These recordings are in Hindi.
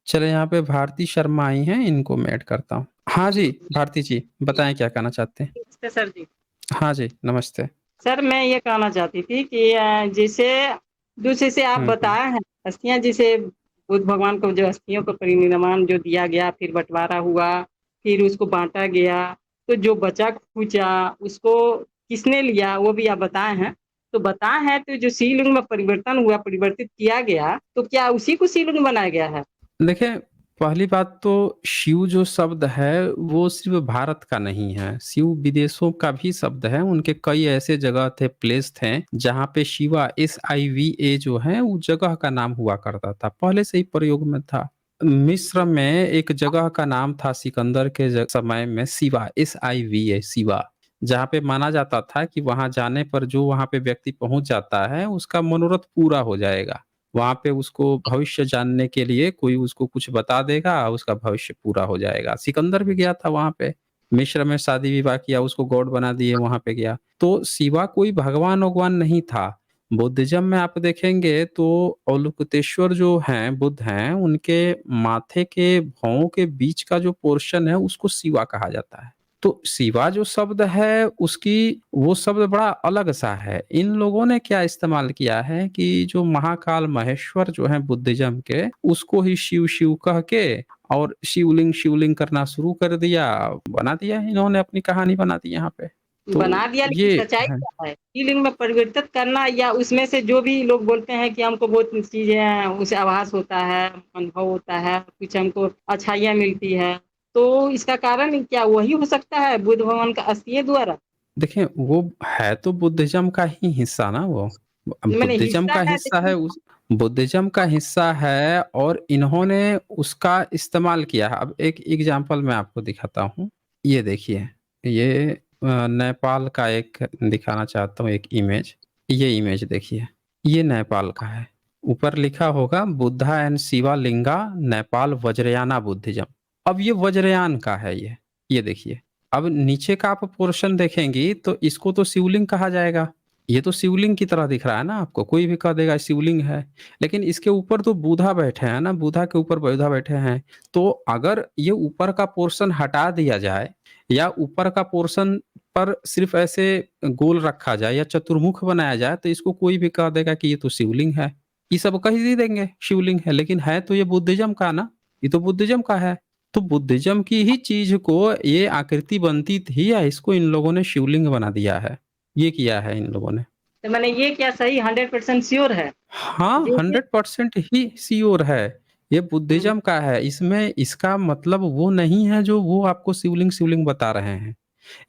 चले यहाँ पे भारती शर्मा आई हैं, इनको मैं ऐड करता हूँ। हाँ जी, भारती जी, बताएँ क्या कहना चाहते हैं? नमस्ते सर जी। हाँ जी, नमस्ते। सर मैं ये कहना चाहती थी कि जैसे जैसे आप हुँ। बताए हैं अस्थियां, जैसे बुद्ध भगवान को जो अस्थियों का परिनिर्माण जो दिया गया, फिर बंटवारा हुआ, फिर उसको बांटा गया, तो जो बचा खुचा उसको किसने लिया वो भी आप बताए हैं। तो बताए हैं तो जो शिवलिंग में परिवर्तन हुआ, परिवर्तित किया गया, तो क्या उसी को शिवलिंग बनाया गया है? देखिए, पहली बात तो शिव जो शब्द है, वो सिर्फ़ भारत का नहीं है, शिव विदेशों का भी शब्द है। उनके कई ऐसे जगह थे, प्लेस थे, जहाँ पे शिवा SIVA जो है, उस जगह का नाम हुआ करता था, पहले से ही प्रयोग में था। मिस्र में एक जगह का नाम था सिकंदर के समय में शिवा, SIVA शिवा, जहाँ पे माना जाता था कि वहाँ जाने पर जो वहाँ पे व्यक्ति पहुँच जाता है, उसका मनोरथ पूरा हो जाएगा। वहाँ पे उसको भविष्य जानने के लिए कोई उसको कुछ बता देगा, उसका भविष्य पूरा हो जाएगा। सिकंदर भी गया था वहाँ पे, मिस्र में शादी-विवाह किया, उसको गॉड बना दिए, वहाँ पे गया। तो शिवा कोई भगवान-वगवान नहीं था। बुद्धिज़्म में आप देखेंगे तो अवलोकितेश्वर जो हैं, बुद्ध हैं, उनके माथे के भौं के बीच का जो पोर्शन है, उसको शिवा कहा जाता है। तो शिवा जो शब्द है उसकी वो शब्द बड़ा अलग-सा है। इन लोगों ने क्या इस्तेमाल किया है कि जो महाकाल महेश्वर जो हैं बुद्धिज़्म के, उसको ही शिव-शिव कह के और शिवलिंग, शिवलिंग करना शुरू कर दिया, बना दिया है इन्होंने अपनी कहानी बना दी यहाँ पे। बना तो दिया, लेकिन ये सच्चाई है। क्या है? फीलिंग में परिवर्तित करना, या उसमें से जो भी लोग बोलते हैं कि हमको बहुत चीज़ें उसे आभास होता है, अनुभव होता है, कुछ हमको अच्छाइयाँ मिलती है, तो इसका कारण क्या वही हो सकता है बुद्ध भगवान का अस्तित्व द्वारा? देखिए, वो है तो बुद्धिज़्म का ही हिस्सा ना वो। मैंने बुद्धिज़्म हिस्सा का है हिस्सा है लेकिन उस बुद्धिज़्म का हिस्सा है और इन्होंने उसका इस्तेमाल किया है। अब एक एग्ज़ाम्पल मैं आपको दिखाता हूँ। ये देखिए, ये नेपाल का एक दिखाना चाहता हूँ एक इमेज। ये इमेज देखिए, ये नेपाल का है। ऊपर लिखा होगा Buddha and Shiva Linga Nepal Vajrayana Buddhism. अब ये वज्रयान का है ये। ये देखिए। अब नीचे का आप पोर्शन देखेंगी तो इसको तो शिवलिंग कहा जाएगा। ये तो शिवलिंग की तरह दिख रहा है ना आपको, कोई भी कह देगा शिवलिंग है। लेकिन इसके ऊपर तो बुधा बैठे हैं ना, बुधा के ऊपर बुधा बैठे हैं। तो अगर ये ऊपर का पोर्शन हटा दिया जाए या ऊपर का पोर्शन पर सिर्फ़ ऐसे गोल रखा जाए या चतुर्मुख बनाया जाए तो इसको कोई भी कह देगा कि ये तो शिवलिंग है। ये सब कह ही देंगे शिवलिंग है, लेकिन है तो ये बुद्धिज़्म का ना, ये तो बुद्धिज़्म का है। तो बुद्धिज़्म की ही चीज़ को ये आकृति बनती थी या इसको इन लोगों ने शिवलिंग बना दिया है। ये किया है इन लोगों ने। तो मैंने ये क्या सही 100% श्योर है? हाँ, जैसे 100% ही श्योर है। ये हुँ, बुद्धिज़्म का है। इसमें इसका मतलब वो नहीं है जो वो आपको शिवलिंग, शिवलिंग बता रहे हैं।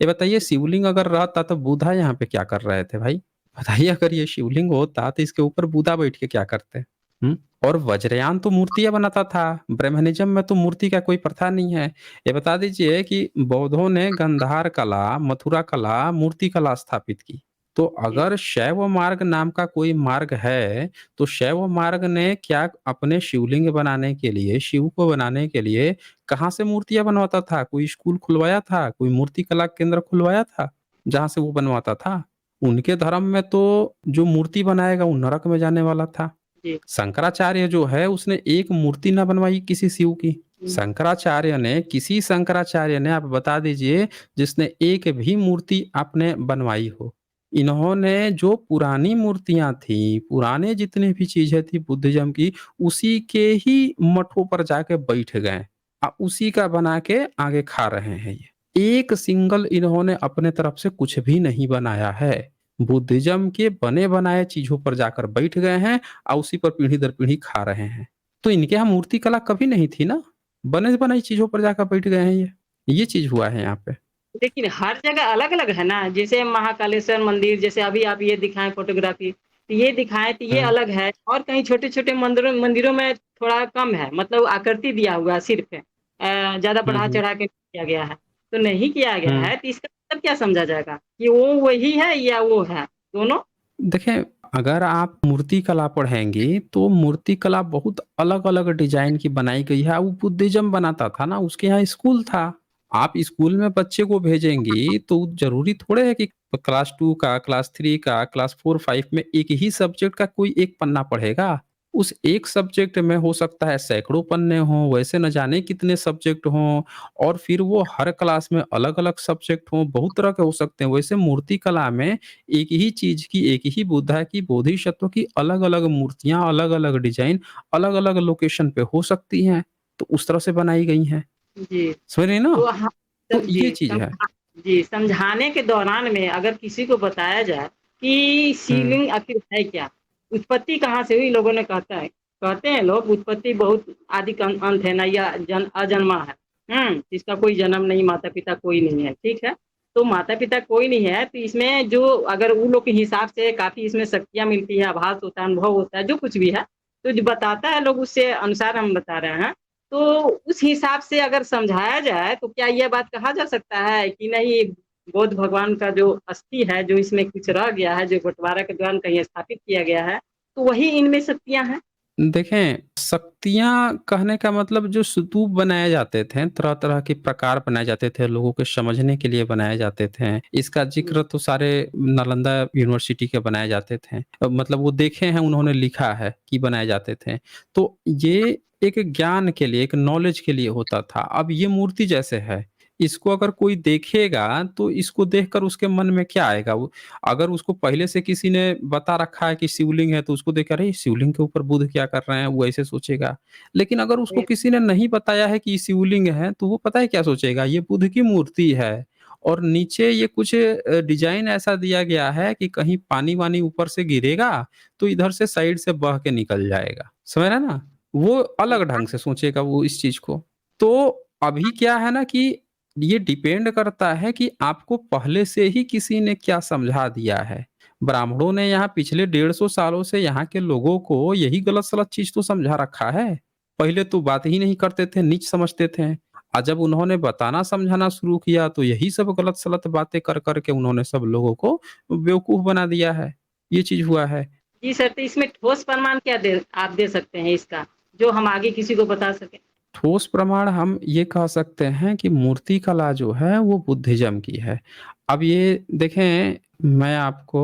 ये बताइए शिवलिंग अगर रहता तो बुधा यहाँ पे क्या कर रहे थे भाई? बताइए अगर ये शिवलिंग होता तो इसके ऊपर बुधा बैठ के क्या करते? हुँ? और वज्रयान तो मूर्तियाँ बनाता था। ब्रह्मनिज़्म में तो मूर्ति का कोई प्रथा नहीं है। ये बता दीजिए कि बौद्धों ने गंधार कला, मथुरा कला, मूर्ति कला स्थापित की। तो जी, अगर शैव मार्ग नाम का कोई मार्ग है, तो शैव मार्ग ने क्या अपने शिवलिंग बनाने के लिए, शिव को बनाने के लिए कहाँ से मूर्तियाँ बनवाता था? कोई स्कूल खुलवाया था? कोई मूर्ति कला केंद्र खुलवाया था? जहाँ से वो बनवाता था? उनके धर्म में तो जो मूर्ति बनाएगा वो नरक में जाने वाला था। जी। शंकराचार्य जो है उसने एक मूर्ति ना बनवाई किसी शिव की। हुँ, शंकराचार्य ने आप बता दीजिए जिसने एक भी मूर्ति आपने बनवाई हो। इन्होंने जो पुरानी मूर्तियाँ थी, पुराने जितनी भी चीज़ें थी बुद्धिज़्म की, उसी के ही मठों पर जाके बैठ गए। उसी का बना के आगे खा रहे हैं ये। एक सिंगल इन्होंने अपने तरफ से कुछ भी नहीं बनाया है। बुद्धिज़्म के बने-बनाए चीज़ों पर जाकर बैठ गए हैं उसी पर पीढ़ी दर पीढ़ी खा रहे हैं। तो इनके यहाँ मूर्ति कला कभी नहीं थी ना, बने-बनाई चीज़ों पर जाकर बैठ गए हैं ये। ये चीज़ हुआ है यहाँ पे। लेकिन हर जगह अलग-अलग है ना, जैसे महाकालेश्वर मंदिर, जैसे अभी आप ये दिखाएँ फ़ोटोग्राफ़ी, तो ये दिखाएँ तो ये हुँ, अलग है, और कहीं छोटे-छोटे मंदिरों में थोड़ा कम है, मतलब आकृति दिया हुआ है सिर्फ़ ज़्यादा हुँ, हुँ, बढ़ा-चढ़ा के नहीं किया गया है। तो नहीं किया गया हुँ। है, तो इसका मतलब क्या समझा जाएगा कि वो वही है या वो है? दोनों? देखें, अगर आप मूर्ति कला पढ़ेंगी, तो मूर्ति कला बहुत अलग-अलग डिज़ाइन की बनाई गई है। वो बुद्धिज़्म बनाता था ना, उसके यहाँ स्कूल था। आप स्कूल में बच्चे को भेजेंगी, तो ज़रूरी थोड़े है कि क्लास 2 का, क्लास 3 का, क्लास 4-5 में एक ही सब्जेक्ट का कोई एक पन्ना पढ़ेगा। उस एक सब्जेक्ट में हो सकता है सैकड़ों पन्ने हों, वैसे न जाने कितने सब्जेक्ट हों और फिर वो हर क्लास में अलग-अलग सब्जेक्ट हों, बहुत तरह के हो सकते हैं। वैसे मूर्ति कला में एक ही चीज़ की, एक ही बुद्धा की, बोधिसत्व की अलग-अलग मूर्तियाँ, अलग-अलग डिज़ाइन, अलग-अलग लोकेशन पे हो सकती हैं, तो उस तरह से बनाई गई हैं। जी। समझ रही हैं ना? तो हाँ, तो ये जी, चीज़ है। जी, समझाने के दौरान में अगर किसी को बताया जाए कि हुँ। शिवलिंग आखिर है क्या? उत्पत्ति कहाँ से हुई लोगों ने कहते हैं लोग उत्पत्ति बहुत आदि का अंत है, नैया अजन्मा है। इसका कोई जन्म नहीं, माता-पिता कोई नहीं है, ठीक है? तो माता-पिता कोई नहीं है, तो इसमें जो अगर उन लोग के हिसाब से काफ़ी इसमें शक्तियाँ मिलती है, आभास होता है, अनुभव होता है, जो कुछ भी है, तो जो बताता है लोग उससे अनुसार हम बता रहे हैं। तो उस हिसाब से अगर समझाया जाए तो क्या ये बात कहा जा सकता है कि नहीं बौद्ध भगवान का जो अस्थि है, जो इसमें कुछ रह गया है, जो बँटवारा के दौरान कहीं स्थापित किया गया है, तो वही इनमें शक्तियाँ हैं? देखें, शक्तियाँ कहने का मतलब जो स्तूप बनाए जाते थे, तरह-तरह के प्रकार बनाए जाते थे, लोगों के समझने के लिए बनाए जाते थे। इसका जी, ज़िक्र तो सारे नालंदा यूनिवर्सिटी के बनाए जाते थे। मतलब वो देखे हैं, उन्होंने लिखा है कि बनाए जाते थे। तो ये एक ज्ञान के लिए, एक नॉलेज के लिए होता था। अब ये मूर्ति जैसे है, इसको अगर कोई देखेगा, तो इसको देखकर उसके मन में क्या आएगा? वो अगर उसको पहले से किसी ने बता रखा है कि शिवलिंग है तो उसको देख के अरे शिवलिंग के ऊपर बुद्ध क्या कर रहे हैं वो ऐसे सोचेगा। लेकिन अगर उसको जी, किसी ने नहीं बताया है कि ये शिवलिंग है तो वो पता है क्या सोचेगा ये बुद्ध की मूर्ति है और नीचे ये कुछ डिजाइन ऐसा दिया गया है कि कहीं पानी-वानी ऊपर से गिरेगा तो इधर से साइड से बह के निकल जाएगा। समझ रहे हैं ना? वो अलग ढंग से सोचेगा वो इस चीज़ को। तो अभी क्या है ना कि ये डिपेंड करता है कि आपको पहले से ही किसी ने क्या समझा दिया है। ब्राह्मणों ने यहाँ पिछले 150 सालों से यहाँ के लोगों को यही गलत-सलत चीज़ तो समझा रखा है। पहले तो बात ही नहीं करते थे, नीच समझते थे। जब उन्होंने बताना समझाना शुरू किया तो यही सब गलत-सलत बातें कर के उन्होंने सब लोगों को बेवकूफ़ बना दिया है। ये चीज़ हुआ है। जी सर, तो इसमें ठोस प्रमाण क्या आप दे सकते हैं इसका, जो हम आगे किसी को बता सकें? ठोस प्रमाण हम ये कह सकते हैं कि मूर्ति कला जो है वो बुद्धिज़्म की है। अब ये देखें मैं आपको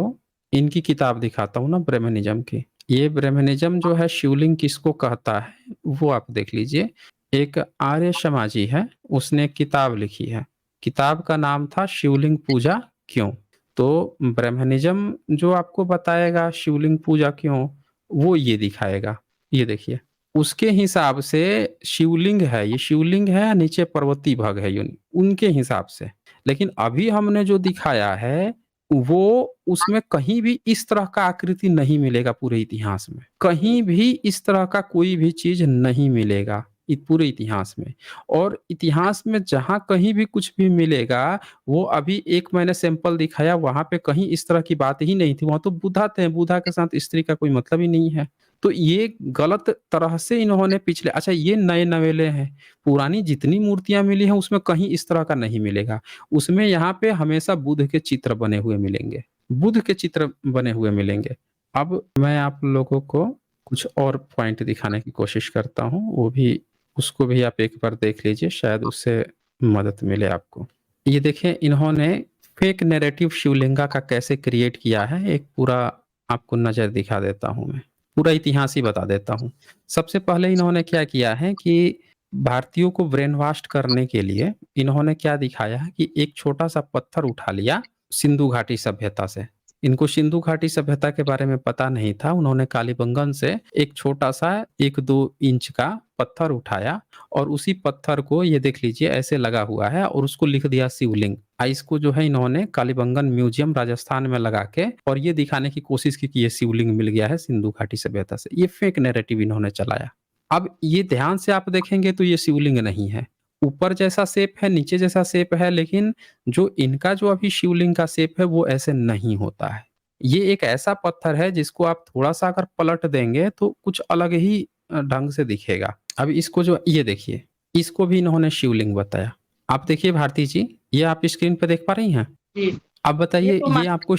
इनकी किताब दिखाता हूँ ना ब्रह्मनिज़्म की। ये ब्रह्मनिज़्म जो है शिवलिंग किसको कहता है वो आप देख लीजिए। एक आर्य समाजी है उसने एक किताब लिखी है। किताब का नाम था शिवलिंग पूजा क्यों? तो ब्रह्मनिज़्म जो आपको बताएगा शिवलिंग पूजा क्यों, वो ये दिखाएगा। ये देखिए। उसके हिसाब से शिवलिंग है, ये शिवलिंग है, नीचे पार्वती भग है यूँ उनके हिसाब से। लेकिन अभी हमने जो दिखाया है, वो उसमें कहीं भी इस तरह का आकृति नहीं मिलेगा पूरे इतिहास में। कहीं भी इस तरह का कोई भी चीज़ नहीं मिलेगा, पूरे इतिहास में। और इतिहास में जहाँ कहीं भी कुछ भी मिलेगा, वो अभी एक मैंने सैंपल दिखाया, वहाँ पे कहीं इस तरह की बात ही नहीं थी। वहाँ तो बुद्धा थे, बुद्धा के साथ स्त्री का कोई मतलब ही नहीं है। तो ये गलत तरह से इन्होंने पिछले अच्छा ये नए नवेले हैं, पुरानी जितनी मूर्तियाँ मिली हैं उसमें कहीं इस तरह का नहीं मिलेगा। उसमें यहाँ पे हमेशा बुद्ध के चित्र बने हुए मिलेंगे, बुद्ध के चित्र बने हुए मिलेंगे। अब मैं आप लोगों को कुछ और पॉइंट दिखाने की कोशिश करता हूँ, वो भी उसको भी आप एक बार देख लीजिए शायद उससे मदद मिले आपको। ये देखिए इन्होंने फेक नैरेटिव शिवलिंगा का कैसे क्रिएट किया है, एक पूरा आपको नज़र दिखा देता हूँ मैं। पूरा इतिहास ही बता देता हूँ। सबसे पहले इन्होंने क्या किया है कि भारतीयों को ब्रेन वॉश्ड करने के लिए इन्होंने क्या दिखाया है कि एक छोटा-सा पत्थर उठा लिया सिंधु घाटी सभ्यता से। इनको सिंधु घाटी सभ्यता के बारे में पता नहीं था। उन्होंने कालीबंगन से एक छोटा-सा 1-2 इंच का पत्थर उठाया और उसी पत्थर को ये देख लीजिए ऐसे लगा हुआ है और उसको लिख दिया शिवलिंग। इसको जो है इन्होंने कालीबंगन म्यूज़ियम राजस्थान में लगा के और ये दिखाने की कोशिश की कि ये शिवलिंग मिल गया है सिंधु घाटी सभ्यता से। ये फेक नैरेटिव इन्होंने चलाया। अब ये ध्यान से आप देखेंगे तो ये शिवलिंग नहीं है। ऊपर जैसा शेप है, नीचे जैसा शेप है लेकिन जो इनका जो अभी शिवलिंग का शेप है वो ऐसे नहीं होता है। ये एक ऐसा पत्थर है जिसको आप थोड़ा-सा अगर पलट देंगे तो कुछ अलग ही ढंग से दिखेगा। अब इसको जो ये देखिए, इसको भी इन्होंने शिवलिंग बताया। आप देखिए भारती जी, ये आप स्क्रीन पे देख पा रही हैं? जी, अब ये बताइए तो ये आपको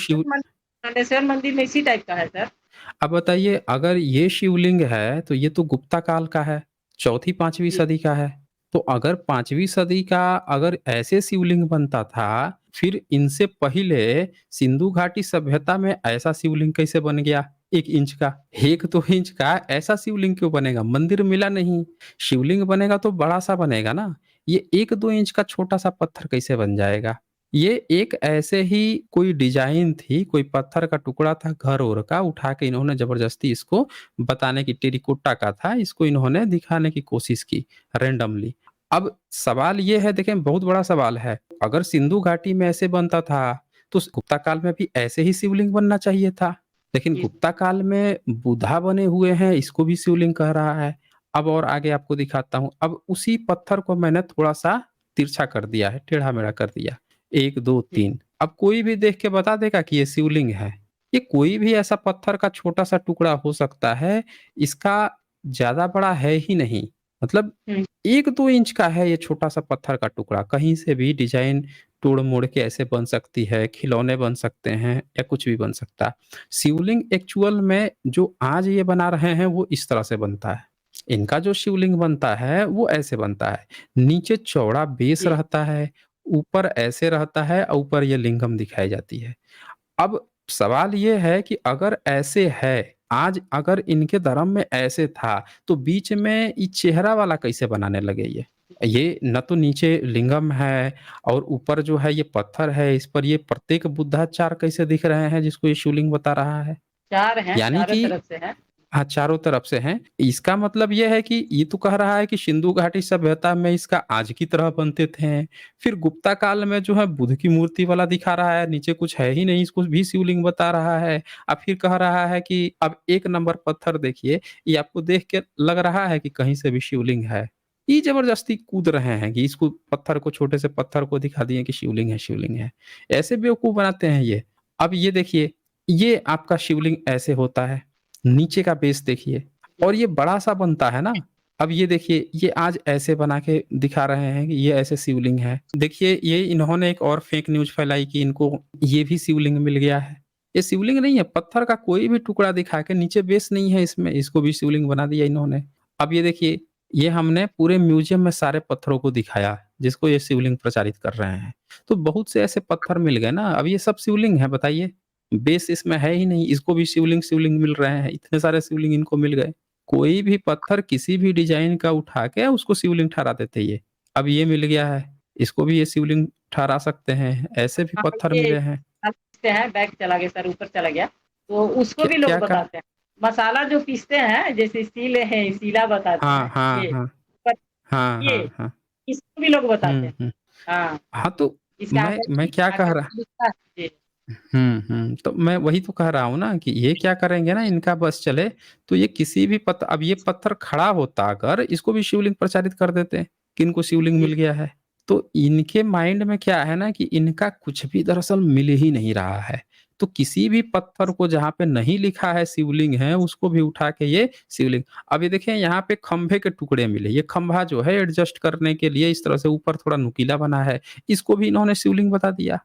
मानेसर मंदिर में इसी टाइप का है सर। अब बताइए अगर ये शिवलिंग है तो ये तो गुप्ता काल का है, चौथी 5वीं जी, सदी का है। तो अगर 5वीं सदी का अगर ऐसे शिवलिंग बनता था, फिर इनसे पहले सिंधु घाटी सभ्यता में ऐसा शिवलिंग कैसे बन गया? 1 इंच का, 1-2 इंच का ऐसा शिवलिंग क्यों बनेगा? मंदिर मिला नहीं, शिवलिंग बनेगा तो बड़ा-सा बनेगा ना। ये 1-2 इंच का छोटा-सा पत्थर कैसे बन जाएगा? ये एक ऐसे ही कोई डिज़ाइन थी, कोई पत्थर का टुकड़ा था घर-ओर का, उठा के इन्होंने ज़बरदस्ती इसको बताने की टेराकोटा का था, इसको इन्होंने दिखाने की कोशिश की रैंडमली। अब सवाल ये है देखें बहुत बड़ा सवाल है, अगर सिंधु घाटी में ऐसे बनता था, तो गुप्ता काल में भी ऐसे ही शिवलिंग बनना चाहिए था। लेकिन जी, गुप्ता काल में बुद्धा बने हुए हैं, इसको भी शिवलिंग कह रहा है। अब और आगे आपको दिखाता हूँ। अब उसी पत्थर को मैंने थोड़ा-सा तिरछा कर दिया है, टेढ़ा-मेढ़ा कर दिया। 1, 2, जी, 3 अब कोई भी देख के बता देगा कि ये शिवलिंग है। ये कोई भी ऐसा पत्थर का छोटा-सा टुकड़ा हो सकता है, इसका ज़्यादा बड़ा है ही नहीं। मतलब हुँ, 1-2 इंच का है ये छोटा-सा पत्थर का टुकड़ा, कहीं से भी डिज़ाइन तोड़-मोड़ के ऐसे बन सकती है, खिलौने बन सकते हैं या कुछ भी बन सकता है। शिवलिंग एक्चुअल में जो आज ये बना रहे हैं वो इस तरह से बनता है। इनका जो शिवलिंग बनता है वो ऐसे बनता है। नीचे चौड़ा बेस जी, रहता है, ऊपर ऐसे रहता है और ऊपर ये लिंगम दिखाई जाती है। अब सवाल ये है कि अगर ऐसे है, आज अगर इनके धर्म में ऐसे था, तो बीच में ये चेहरा वाला कैसे बनाने लगे ये? ये न तो नीचे लिंगम है और ऊपर जो है ये पत्थर है, इस पर ये प्रत्येक बुद्धाचार कैसे दिख रहे हैं जिसको ये शिवलिंग बता रहा है? 4 हैं, यानी चारों कि तरफ से हैं। हाँ, चारों तरफ से हैं। इसका मतलब ये है कि ये तो कह रहा है कि सिंधु घाटी सभ्यता में इसका आज की तरह बनते थे। फिर गुप्ता काल में जो है बुद्ध की मूर्ति वाला दिखा रहा है, नीचे कुछ है ही नहीं, इसको भी शिवलिंग बता रहा है। अब फिर कह रहा है कि अब 1 नंबर पत्थर देखिए, ये आपको देख के लग रहा है कि कहीं से भी शिवलिंग है। ये ज़बरदस्ती कूद रहे हैं कि इसको पत्थर को छोटे से पत्थर को दिखा दिए कि शिवलिंग है, शिवलिंग है। ऐसे बेवकूफ बनाते हैं ये। अब ये देखिए, ये आपका शिवलिंग ऐसे होता है। नीचे का बेस देखिए जी, और ये बड़ा-सा बनता है ना, अब ये देखिए ये आज ऐसे बना के दिखा रहे हैं कि ये ऐसे शिवलिंग है। देखिए ये इन्होंने एक और फेक न्यूज़ फैलाई कि इनको ये भी शिवलिंग मिल गया है। ये शिवलिंग नहीं है, पत्थर का कोई भी टुकड़ा दिखा के नीचे बेस नहीं है इसमें, इसको भी शिवलिंग बना दिया इन्होंने। अब ये देखिए, ये हमने पूरे म्यूज़ियम में सारे पत्थरों को दिखाया, जिसको ये शिवलिंग प्रचारित कर रहे हैं। तो बहुत से ऐसे पत्थर मिल गए ना, अब ये सब शिवलिंग है बताइए? बेस इसमें है ही नहीं, इसको भी शिवलिंग शिवलिंग मिल रहे हैं, इतने सारे शिवलिंग इनको मिल गए। कोई भी पत्थर किसी भी डिज़ाइन का उठा के उसको शिवलिंग ठहरा देते ये। अब ये मिल गया है, इसको भी ये शिवलिंग ठहरा सकते हैं, ऐसे भी हाँ, पत्थर ये मिले हैं। पीसते हैं, बैक चला गया सर, ऊपर चला गया, तो उसको क्या भी लोग क्या कहा? बताते हैं। मसाला जो पीसते हैं, जैसे सीले हैं, सीला बताते हाँ, हैं, हाँ, ये हाँ। पर हाँ, ये, हाँ, हाँ। इसको भी लोग बताते हुँ, हैं। हुँ। हाँ, हाँ, तो इसका मैं क्या कह रहा आकृति दिखता है। जी, तो मैं वही तो कह रहा हूँ ना कि ये क्या करेंगे ना इनका बस चले, तो ये किसी भी अब ये पत्थर खड़ा होता अगर, इसको भी शिवलिंग प्रचारित कर देते, कि इनको शिवलिंग जी, मिल गया है। तो इनके माइंड में क्या है ना कि इनका कुछ भी दरअसल मिल ही नहीं रहा है। तो किसी भी पत्थर को जहाँ पे नहीं लिखा है शिवलिंग है, उसको भी उठा के ये शिवलिंग अब ये देखें यहाँ पे खंभे के टुकड़े मिले, ये खंभा जो है एडजस्ट करने के लिए इस तरह से ऊपर थोड़ा नुकीला बना है, इसको भी इन्होंने शिवलिंग बता दिया।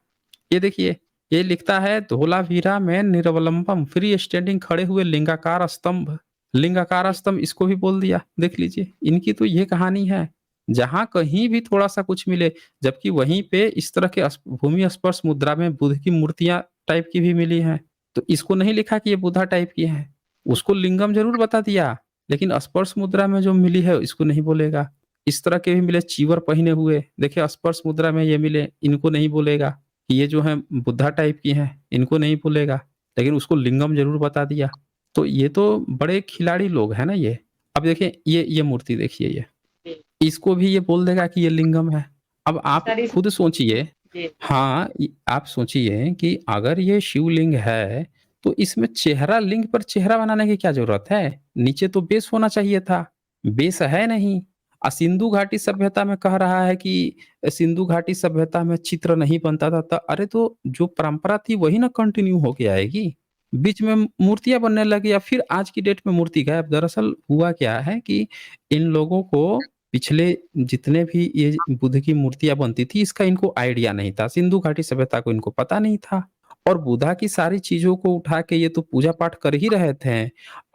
ये देखिए ये लिखता है धोलावीरा में निरवलंबम फ्री स्टैंडिंग खड़े हुए लिंगाकार जी, स्तंभ इसको भी बोल दिया देख लीजिए इनकी तो ये कहानी है जहां कहीं भी थोड़ा सा कुछ मिले जबकि वहीं पे इस तरह के भूमि स्पर्श मुद्रा में बुद्ध की मूर्तियां टाइप की भी मिली हैं तो इसको नहीं लिखा कि ये बुद्धा टाइप की है उसको लिंगम जरूर बता दिया लेकिन स्पर्श मुद्रा में जो मिली है इसको नहीं बोलेगा इस तरह के भी मिले चीवर पहने हुए देखिए स्पर्श मुद्रा में ये मिले इनको नहीं बोलेगा कि ये जो है बुद्धा टाइप की हैं, इनको नहीं भूलेगा, लेकिन उसको लिंगम ज़रूर बता दिया। तो ये तो बड़े खिलाड़ी लोग हैं ना ये। अब देखिए ये मूर्ति देखिए ये, जी। इसको भी ये बोल देगा कि ये लिंगम है। अब आप सर इस खुद सोचिए जी, हाँ, आप सोचिए कि अगर ये शिवलिंग है, तो इसमें चेहरा लिंग पर चेहरा बनाने की क्या ज़रूरत है? नीचे तो बेस होना चाहिए था, बेस है नहीं। सिंधु घाटी सभ्यता में कह रहा है कि सिंधु घाटी सभ्यता में चित्र नहीं बनता था अरे तो जो परंपरा थी वही ना कंटिन्यू होके आएगी। बीच में मूर्तियाँ बनने लगी या फिर आज की डेट में मूर्ति गायब। दरअसल हुआ क्या है कि इन लोगों को पिछले जितने भी ये बुद्ध की मूर्तियाँ बनती थी, इसका इनको आइडिया नहीं था। सिंधु घाटी सभ्यता को इनको पता नहीं था और बुद्धा की सारी चीज़ों को उठा के ये तो पूजा-पाठ कर ही रहे थे।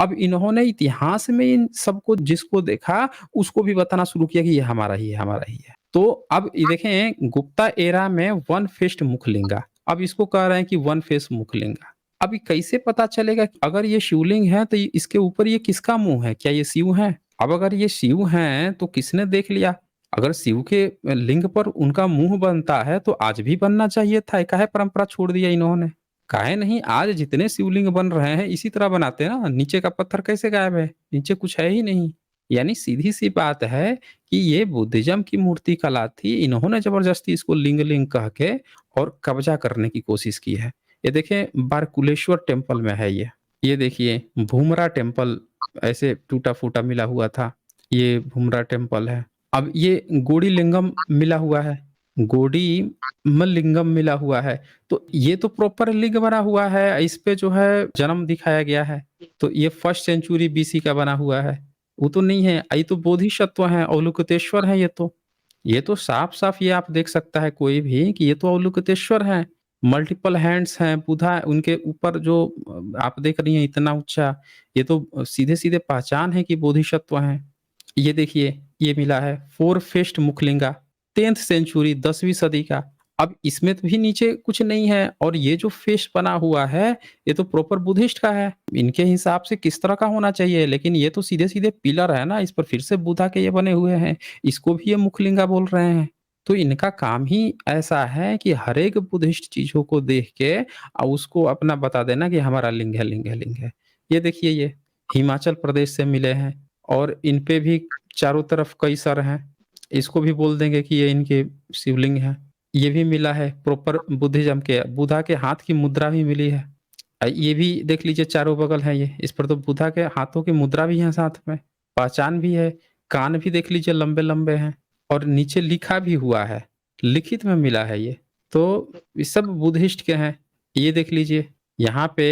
अब इन्होंने इतिहास में इन सबको जिसको देखा, उसको भी बताना शुरू किया कि ये हमारा ही है, हमारा ही है। तो अब ये देखें गुप्ता एरा में वन फेस्ट मुखलिंगा, अब इसको कह रहे हैं कि वन फेस मुखलिंगा। अभी कैसे पता चलेगा कि अगर ये शिवलिंग है तो इसके ऊपर ये किसका मुंह है? क्या ये शिव है? अब अगर ये शिव हैं तो किसने देख लिया? अगर शिव के लिंग पर उनका मुंह बनता है तो आज भी बनना चाहिए था, काहे परंपरा छोड़ दिया इन्होंने? काहे नहीं, आज जितने शिवलिंग बन रहे हैं इसी तरह बनाते हैं ना, नीचे का पत्थर कैसे गायब है? नीचे कुछ है ही नहीं। यानी सीधी-सी बात है कि ये बुद्धिज़्म की मूर्ति कला थी, इन्होंने ज़बरदस्ती इसको लिंग-लिंग कह के और कब्जा करने की कोशिश की है। ये देखें बारकुलेश्वर टेम्पल में है ये। ये देखिए भूमरा टेम्पल ऐसे टूटा-फूटा मिला हुआ था। ये भूमरा टेम्पल है। अब ये गोड़ी लिंगम मिला हुआ है। गोड़ी म लिंगम मिला हुआ है। तो ये तो प्रॉपर लिंग बना हुआ है, इस पे जो है जन्म दिखाया गया है। तो ये फर्स्ट सेंचुरी बीसी का बना हुआ है। वो तो नहीं है, ये तो बोधिसत्व हैं, अवलोकितेश्वर हैं ये तो। ये तो साफ-साफ ये आप देख सकता है कोई भी कि ये तो अवलोकितेश्वर हैं। मल्टीपल हैंड्स हैं, बुधा उनके ऊपर जो आप देख रही हैं इतना ऊँचा, ये तो सीधे-सीधे पहचान है कि बोधिसत्व हैं। ये देखिए, ये मिला है फोर फेस्ड मुखलिंगा 10th सेंचुरी 10वीं सदी का। अब इसमें तो भी नीचे कुछ नहीं है और ये जो फेस बना हुआ है, ये तो प्रॉपर बुद्धिस्ट का है। इनके हिसाब से किस तरह का होना चाहिए, लेकिन ये तो सीधे-सीधे पिलर है ना, इस पर फिर से बुद्धा के ये बने हुए हैं। इसको भी ये मुखलिंगा बोल रहे हैं। तो इनका काम ही ऐसा है कि हर एक बुद्धिस्ट चीज़ों को देख के उसको अपना बता देना कि हमारा लिंग है, लिंग है, लिंग है। ये देखिए ये हिमाचल प्रदेश से मिले हैं और इन पे भी चारों तरफ कई सर हैं। इसको भी बोल देंगे कि ये इनके शिवलिंग हैं। ये भी मिला है प्रॉपर बुद्धिज़्म के बुद्धा के हाथ की मुद्रा भी मिली है। ये भी देख लीजिए चारों बगल है ये, इस पर तो बुद्धा के हाथों की मुद्रा भी है साथ में, पहचान भी है, कान भी देख लीजिए लंबे-लंबे हैं और नीचे लिखा भी हुआ है, लिखित में मिला है ये। तो ये सब बुद्धिस्ट के हैं। ये देख लीजिए, यहाँ पे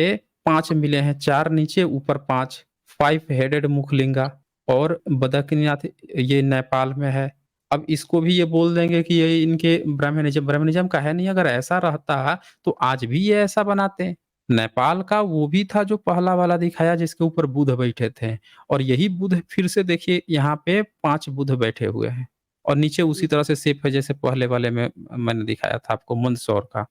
5 मिले हैं, 4 नीचे ऊपर 5, 5 हेडेड मुखलिंगा और बदरीनाथ ये नेपाल में है। अब इसको भी ये बोल देंगे कि ये इनके ब्राह्मणिज़्म ब्राह्मणिज़्म का है नहीं, अगर ऐसा रहता तो आज भी ये ऐसा बनाते। नेपाल का वो भी था जो पहला वाला दिखाया जिसके ऊपर बुध बैठे थे और यही बुध फिर से देखिए यहाँ पे 5 बुध बैठे हुए हैं और नीचे उसी तरह से शेप है जैसे पहले वाले में मैंने दिखाया था आपको मंदसौर का।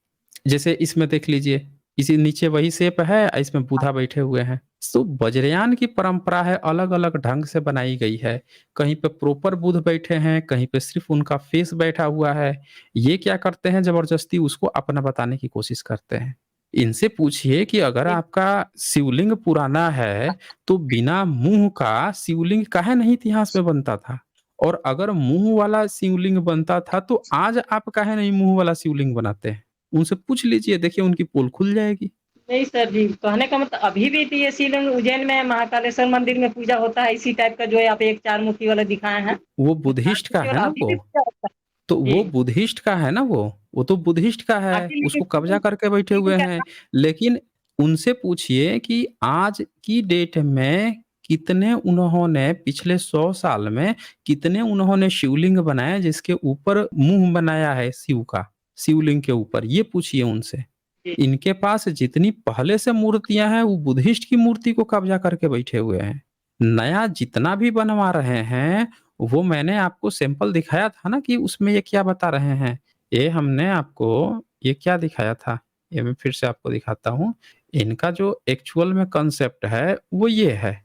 जैसे इसमें देख लीजिए, इसी नीचे वही शेप है इसमें बुधा बैठे हुए हैं। तो वज्रयान की परंपरा है अलग-अलग ढंग से बनाई गई है। कहीं पे प्रॉपर बुध बैठे हैं, कहीं पे सिर्फ़ उनका फेस बैठा हुआ है। ये क्या करते हैं ज़बरदस्ती उसको अपना बताने की कोशिश करते हैं। इनसे पूछिए कि अगर आपका शिवलिंग पुराना है, तो बिना मुँह का शिवलिंग काहे नहीं इतिहास में बनता था? और अगर मुँह वाला शिवलिंग बनता था, तो आज आप काहे नहीं मुँह वाला शिवलिंग बनाते हैं? उनसे पूछ लीजिए, देखिए उनकी पोल खुल जाएगी। नहीं सर जी, कहने का मतलब अभी भी तो ये शिवलिंग उज्जैन में महाकालेश्वर मंदिर में पूजा होता है, इसी टाइप का जो है आप एक 4 मुखी वाला दिखाए हैं। वो वो 4 बुद्धिस्ट का मुखी है वाला ना अभी वो। भी पूजा होता है। तो वो जी, बुद्धिस्ट का है ना वो तो बुद्धिस्ट का है, अभी उसको लेकिन कब्ज़ा करके बैठे हुए हैं। लेकिन उनसे पूछिए कि आज की डेट में कितने उन्होंने पिछले 100 साल में कितने उन्होंने शिवलिंग बनाए जिसके ऊपर मुँह बनाया है शिव का, शिवलिंग के ऊपर, ये पूछिए उनसे। जी, इनके पास जितनी पहले से मूर्तियाँ हैं, वो बुद्धिस्ट की मूर्ति को कब्ज़ा करके बैठे हुए हैं। नया जितना भी बनवा रहे हैं, वो मैंने आपको सैंपल दिखाया था ना कि उसमें ये क्या बता रहे हैं। ये हमने आपको ये क्या दिखाया था, ये मैं फिर से आपको दिखाता हूँ। इनका जो एक्चुअल में कांसेप्ट है, वो ये है।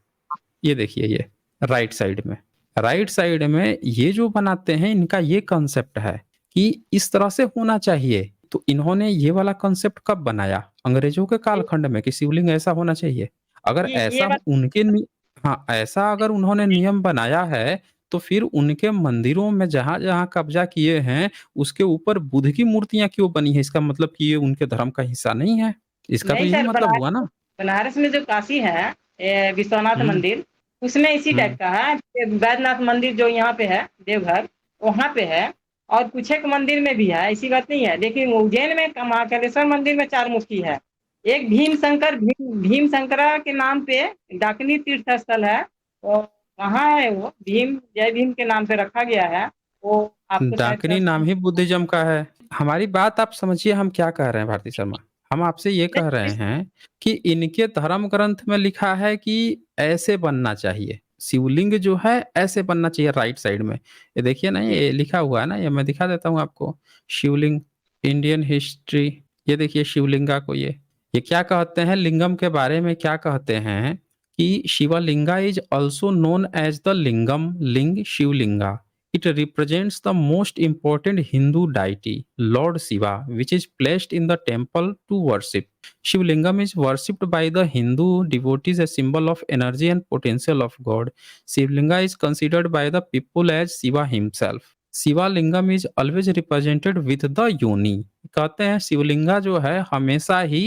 ये देखिए ये, राइट साइड में। राइट साइड में ये जो बनाते हैं इनका ये कांसेप्ट है कि इस तरह से होना चाहिए। तो इन्होंने ये वाला कांसेप्ट कब बनाया? अंग्रेजों के कालखंड में कि शिवलिंग ऐसा होना चाहिए। अगर ये ऐसा बात उनके नि हाँ, ऐसा अगर उन्होंने नियम बनाया है, तो फिर उनके मंदिरों में जहाँ-जहाँ कब्ज़ा किए हैं, उसके ऊपर बुद्ध की मूर्तियाँ क्यों बनी हैं? इसका मतलब कि ये उनके धर्म का हिस्सा नहीं है। इसका तो नहीं यही सर, मतलब हुआ ना। बनारस में जो काशी है, विश्वनाथ हुँ, मंदिर, उसमें इसी टाइप हुँ। का है। बैद्यनाथ मंदिर जो यहाँ पे है, देवघर, वहाँ पे है और कुछ एक मंदिर में भी है, ऐसी बात नहीं है। लेकिन उज्जैन में महाकालेश्वर मंदिर में 4 मुखी है। एक भीम शंकरा के नाम पे डाकिनी तीर्थ स्थल है और कहाँ है वो? जय भीम के नाम पे रखा गया है। वो आपको शायद डाकिनी नाम ही बुद्धिज़्म का है। हमारी बात आप समझिए हम क्या कह रहे हैं भारती शर्मा। हम आपसे ये कह रहे हैं कि इनके धर्म ग्रंथ में लिखा है कि ऐसे बनना चाहिए। शिवलिंग जो है ऐसे बनना चाहिए राइट साइड में। ये देखिए ना जी, ये लिखा हुआ है ना, ये मैं दिखा देता हूँ आपको। शिवलिंग, इंडियन हिस्ट्री, ये देखिए शिवलिंगा को ये। ये क्या कहते हैं लिंगम के बारे में, क्या कहते हैं कि Shivalinga is also known as the lingam, लिंग Shivalinga. It represents the most important Hindu deity, Lord Shiva, which is placed in the temple to worship. Shivlingam is worshipped by the Hindu devotees, a symbol of energy and potential of God. Shivlinga is considered by the people as Shiva himself. Shivalingam is always represented with the yoni. कहते हैं शिवलिंगा जो है हमेशा ही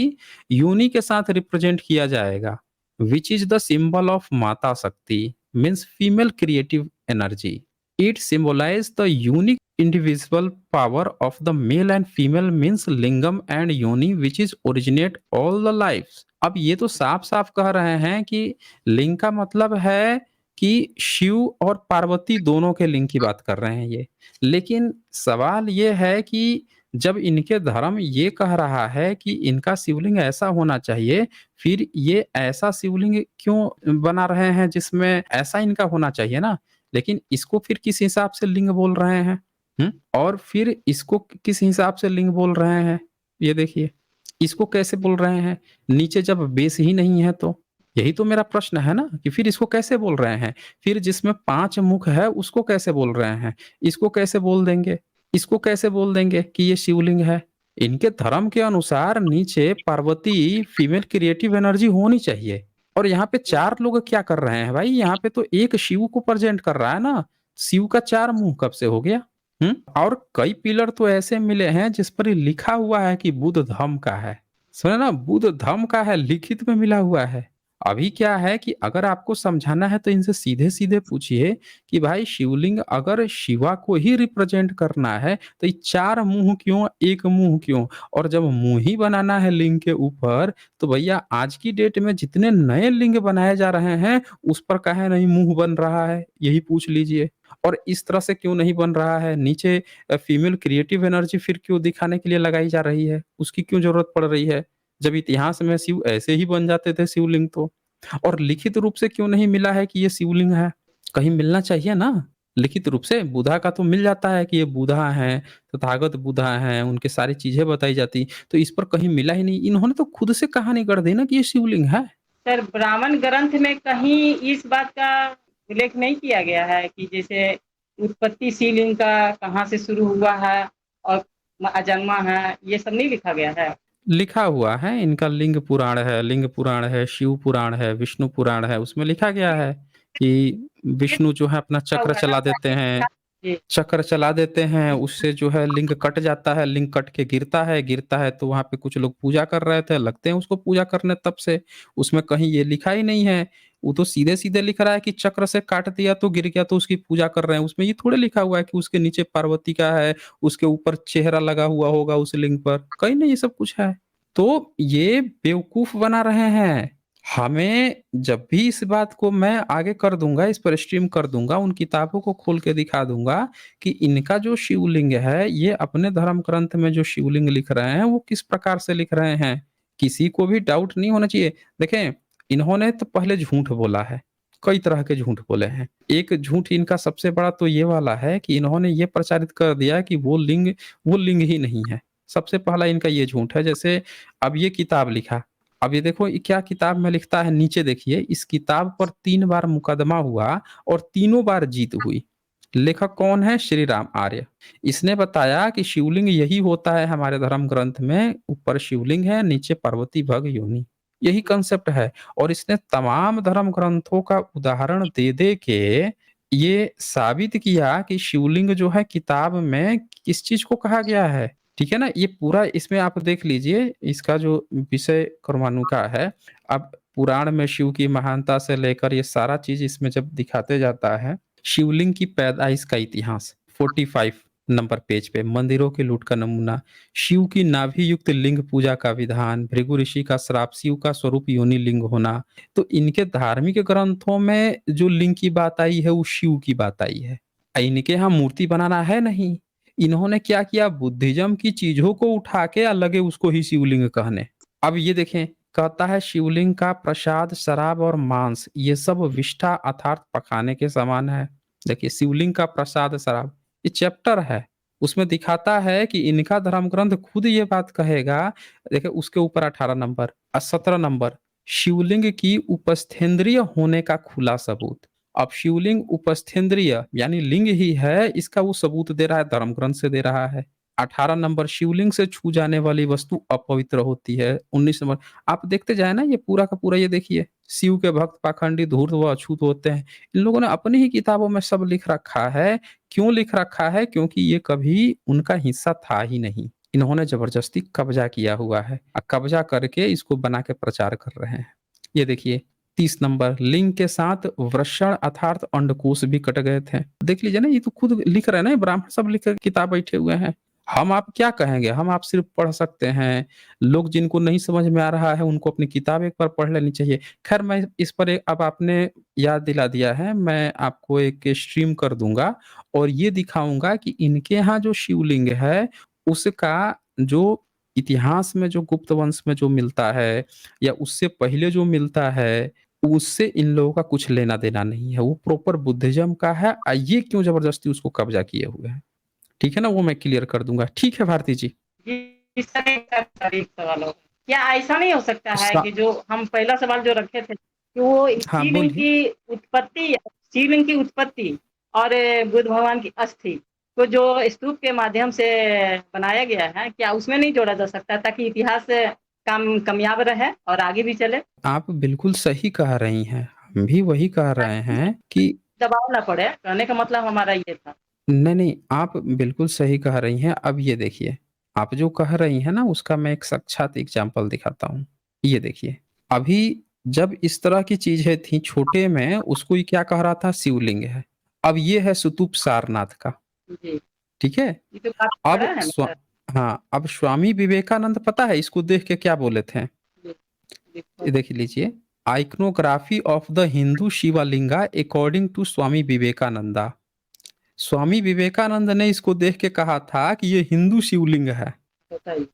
योनि के साथ रिप्रेजेंट किया जाएगा, which is the symbol of Mata Shakti, means female creative energy. It symbolize the unique individual power of the male and female, means lingam and yoni which is originate all the life. अब ये तो साफ साफ कह रहे हैं कि लिंग का मतलब है कि शिव और पार्वती दोनों के लिंग की बात कर रहे हैं ये। लेकिन सवाल ये है कि जब इनके धर्म ये कह रहा है कि इनका शिवलिंग ऐसा होना चाहिए, फिर ये ऐसा शिवलिंग क्यों बना रहे हैं जिसमें ऐसा इनका होना चाहिए ना? लेकिन इसको फिर किस हिसाब से लिंग बोल रहे हैं? और फिर इसको किस हिसाब से लिंग बोल रहे हैं? ये देखिए, इसको कैसे बोल रहे हैं? नीचे जब बेस ही नहीं है तो? यही तो मेरा प्रश्न है ना कि फिर इसको कैसे बोल रहे हैं? फिर जिसमें 5 मुख है उसको कैसे बोल रहे हैं? इसको कैसे बोल देंगे? इसको कैसे बोल देंगे कि ये शिवलिंग है? इनके धर्म के अनुसार नीचे पार्वती फीमेल क्रिएटिव एनर्जी होनी चाहिए। और यहाँ पे 4 लोग क्या कर रहे हैं भाई? यहाँ पे तो एक शिव को प्रेजेंट कर रहा है ना। शिव का 4 मुंह कब से हो गया? और कई पिलर तो ऐसे मिले हैं जिस पर ये लिखा हुआ है कि बुद्ध धम्म का है। सुने ना, बुद्ध धम्म का है, लिखित में मिला हुआ है। अभी क्या है कि अगर आपको समझाना है तो इनसे सीधे-सीधे पूछिए कि भाई शिवलिंग अगर शिवा को ही रिप्रेजेंट करना है तो ये 4 मुँह क्यों, 1 मुँह क्यों? और जब मुँह ही बनाना है लिंग के ऊपर तो भैया आज की डेट में जितने नए लिंग बनाए जा रहे हैं उस पर काहे नहीं मुँह बन रहा है? यही पूछ लीजिए। और इस तरह से क्यों नहीं बन रहा है? नीचे फीमेल क्रिएटिव एनर्जी फिर क्यों दिखाने के लिए लगाई जा रही है? उसकी क्यों ज़रूरत पड़ रही है? जब इतिहास में शिव ऐसे ही बन जाते थे शिवलिंग तो। और लिखित रूप से क्यों नहीं मिला है कि ये शिवलिंग है? कहीं मिलना चाहिए ना लिखित रूप से। बुधा का तो मिल जाता है कि ये बुधा हैं, तथागत बुधा हैं, उनकी सारी चीज़ें बताई जाती। तो इस पर कहीं मिला ही नहीं। इन्होंने तो खुद से कहानी गढ़ दी ना कि ये शिवलिंग है। सर ब्राह्मण ग्रंथ में कहीं इस बात का उल्लेख नहीं किया गया है कि जैसे उत्पत्ति शिवलिंग का कहाँ से शुरू हुआ है और अजन्मा है, ये सब नहीं लिखा गया है? लिखा हुआ है, इनका लिंग पुराण है, शिव पुराण है, विष्णु पुराण है, उसमें लिखा गया है कि विष्णु जो है अपना लिखा चक्र हुआ है ना, चला देते हैं। जी। चक्र चला देते हैं, उससे जो है लिंग कट जाता है, लिंग कट के गिरता है तो वहाँ पे कुछ लोग पूजा कर रहे थे, लगते हैं उसको पूजा करने तब से। उसमें कहीं ये लिखा ही नहीं है। वो तो सीधे-सीधे लिख रहा है कि चक्र से काट दिया तो गिर गया तो उसकी पूजा कर रहे हैं। उसमें ये थोड़ी लिखा हुआ है कि उसके नीचे पार्वती का है, उसके ऊपर चेहरा लगा हुआ होगा उस लिंग पर। कहीं नहीं ये सब कुछ है। तो ये बेवकूफ़ बना रहे हैं। हमें जब भी इस बात को मैं आगे कर दूँगा, इस पर स्ट्रीम कर दूँगा, उन किताबों को खोल के दिखा दूँगा कि इनका जो शिवलिंग है, ये अपने धर्म ग्रंथ में जो शिवलिंग लिख रहे हैं, वो किस प्रकार से लिख रहे हैं। किसी को भी डाउट नहीं होना चाहिए। देखें, इन्होंने तो पहले झूठ बोला है, कई तरह के झूठ बोले हैं। एक झूठ इनका सबसे बड़ा तो ये वाला है कि इन्होंने ये प्रचारित कर दिया कि वो लिंग ही नहीं है। सबसे पहला इनका ये झूठ है। जैसे अब ये किताब लिखा, अब ये देखो ये क्या किताब में लिखता है, नीचे देखिए, इस किताब पर 3 बार मुकदमा हुआ और तीनों बार जीत हुई। लेखक कौन है? श्री राम आर्य। इसने बताया कि शिवलिंग यही होता है हमारे धर्म ग्रंथ में, ऊपर शिवलिंग है, नीचे पार्वती भग योनि। यही कांसेप्ट है। और इसने तमाम धर्म ग्रंथों का उदाहरण दे के ये साबित किया कि शिवलिंग जो है किताब में किस चीज़ को कहा गया है। ठीक है ना? ये पूरा इसमें आप देख लीजिए, इसका जो विषय कर्माणु का है, अब पुराण में शिव की महानता से लेकर ये सारा चीज़ इसमें जब दिखाते जाता है, शिवलिंग की पैदाइश का इतिहास 45 नंबर पेज पे, मंदिरों की लूट का नमूना, शिव की नाभि युक्त लिंग पूजा का विधान, भृगु ऋषि का श्राप, शिव का स्वरूप योनि लिंग होना। तो इनके धार्मिक ग्रंथों में जो लिंग की बात आई है वो शिव की बात आई है। इनके यहाँ मूर्ति बनाना है नहीं। इन्होंने क्या किया, बुद्धिज्म की चीजों को उठा के लगे उसको ही शिवलिंग कहने। अब ये देखें, कहता है शिवलिंग का प्रसाद, शराब और मांस ये सब विष्ठा अर्थात पखाने के समान है। देखिए शिवलिंग का प्रसाद शराब, ये चैप्टर है। उसमें दिखाता है कि इनका धर्म ग्रंथ खुद ये बात कहेगा। देखिए उसके ऊपर 18 नंबर 17 नंबर, शिवलिंग की उपस्थेंद्रिय होने का खुला सबूत। अब शिवलिंग उपस्थेंद्रिय यानी लिंग ही है, इसका वो सबूत दे रहा है, धर्म ग्रंथ से दे रहा है। 18 नंबर, शिवलिंग से छू जाने वाली वस्तु अपवित्र होती है। 19 नंबर, आप देखते जाए ना, ये पूरा का पूरा ये देखिए, शिव के भक्त पाखंडी धूर्त व अछूत होते हैं। इन लोगों ने अपनी ही किताबों में सब लिख रखा है। क्यों लिख रखा है? क्योंकि ये कभी उनका हिस्सा था ही नहीं। इन्होंने जबरदस्ती कब्जा किया हुआ है, कब्जा करके इसको बना के प्रचार कर रहे हैं। ये देखिए 30 नंबर, लिंग के साथ वृषण अर्थात अंडकोश भी कट गए थे। देख लीजिए ना, ये तो खुद लिख रहे हैं ना, ये ब्राह्मण सब लिख के किताब बैठे हुए हैं। हम आप क्या कहेंगे? हम आप सिर्फ पढ़ सकते हैं। लोग जिनको नहीं समझ में आ रहा है उनको अपनी किताब एक बार पढ़ लेनी चाहिए। खैर मैं इस पर अब आपने याद दिला दिया है, मैं आपको एक स्ट्रीम कर दूँगा और ये दिखाऊँगा कि इनके यहाँ जो शिवलिंग है, उसका जो इतिहास में जो गुप्त वंश में जो मिलता है या उससे पहले जो मिलता है, उससे इन लोगों का कुछ लेना-देना नहीं है। वो प्रॉपर बुद्धिज़्म का है। ये क्यों ज़बरदस्ती उसको कब्ज़ा किए हुए हैं। ठीक है ना? वो मैं क्लियर कर दूँगा। ठीक है भारती जी? जी सर, एक सवाल और। क्या ऐसा नहीं हो सकता है सा कि जो हम पहला सवाल जो रखे थे कि वो हाँ, शिवलिंग बोलिए। की उत्पत्ति और बुद्ध भगवान की अस्थि को जो स्तूप के माध्यम से बनाया गया है, क्या उसमें नहीं जोड़ा जा सकता ताकि इतिहास कामयाब रहे और आगे भी चले? आप बिल्कुल सही कह रही हैं। हम भी वही कह रहे ताकि हैं कि दबाव ना पड़े, कहने का मतलब हमारा ये था। नहीं, नहीं, आप बिल्कुल सही कह रही हैं। अब ये देखिए, आप जो कह रही हैं ना, उसका मैं एक साक्षात एग्ज़ाम्पल दिखाता हूँ। ये देखिए, अभी जब इस तरह की चीज़ें थी छोटे में, उसको ये क्या कह रहा था? शिवलिंग है। अब ये है स्तूप सारनाथ का, जी, ठीक है? ये तो काफ़ी अब बड़ा है ना सर? हाँ, अब स्वामी विवेकानंद पता है इसको देख के क्या बोले थे? जी, जी, ये देख लीजिए, iconography of the Hindu Shivalinga according to Swami Vivekananda. Swami Vivekanand ने इसको देख के कहा था कि ये हिंदू शिवलिंग है। बताइए।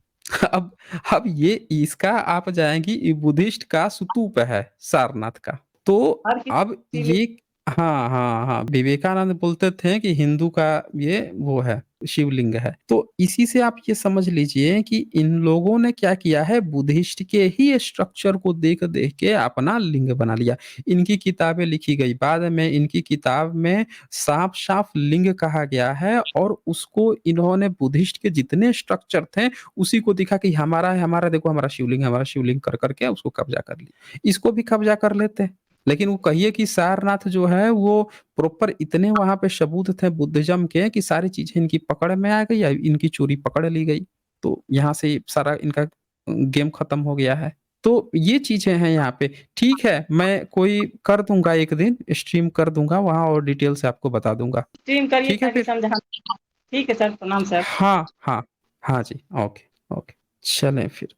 अब अब ये इसका आप जाएँगी, ये बुद्धिस्ट का स्तूप है सारनाथ का। तो हर अब किसी ये हाँ, हाँ, हाँ, विवेकानंद बोलते थे कि हिंदू का ये वो है, शिवलिंग है। तो इसी से आप ये समझ लीजिए कि इन लोगों ने क्या किया है, बुद्धिस्ट के ही स्ट्रक्चर को देख-देख के अपना लिंग बना लिया। इनकी किताबें लिखी गई, बाद में इनकी किताब में साफ-साफ लिंग कहा गया है और उसको इन्होंने बुद्धिस्ट के जितने स्ट्रक्चर थे, उसी को दिखा कि हमारा है, हमारा देखो हमारा शिवलिंग है, हमारा शिवलिंग कर के उसको कब्ज़ा कर लिया। इसको भी कब्ज़ा कर लेते। लेकिन वो कहिए कि सारनाथ जो है वो प्रॉपर इतने वहाँ पे सबूत थे बुद्धिज़्म के कि सारी चीज़ें इनकी पकड़ में आ गई या इनकी चोरी पकड़ ली गई। तो यहाँ से सारा इनका गेम खत्म हो गया है। तो ये चीज़ें हैं यहाँ पे। ठीक है, मैं कोई कर दूँगा एक दिन, स्ट्रीम कर दूँगा वहाँ और डिटेल से आपको बता दूँगा। स्ट्रीम करिए ठीक है ताकि फिर? समझा। ठीक है सर, प्रणाम सर। हाँ, हाँ। हाँ जी, ओके, ओके। चलें फिर।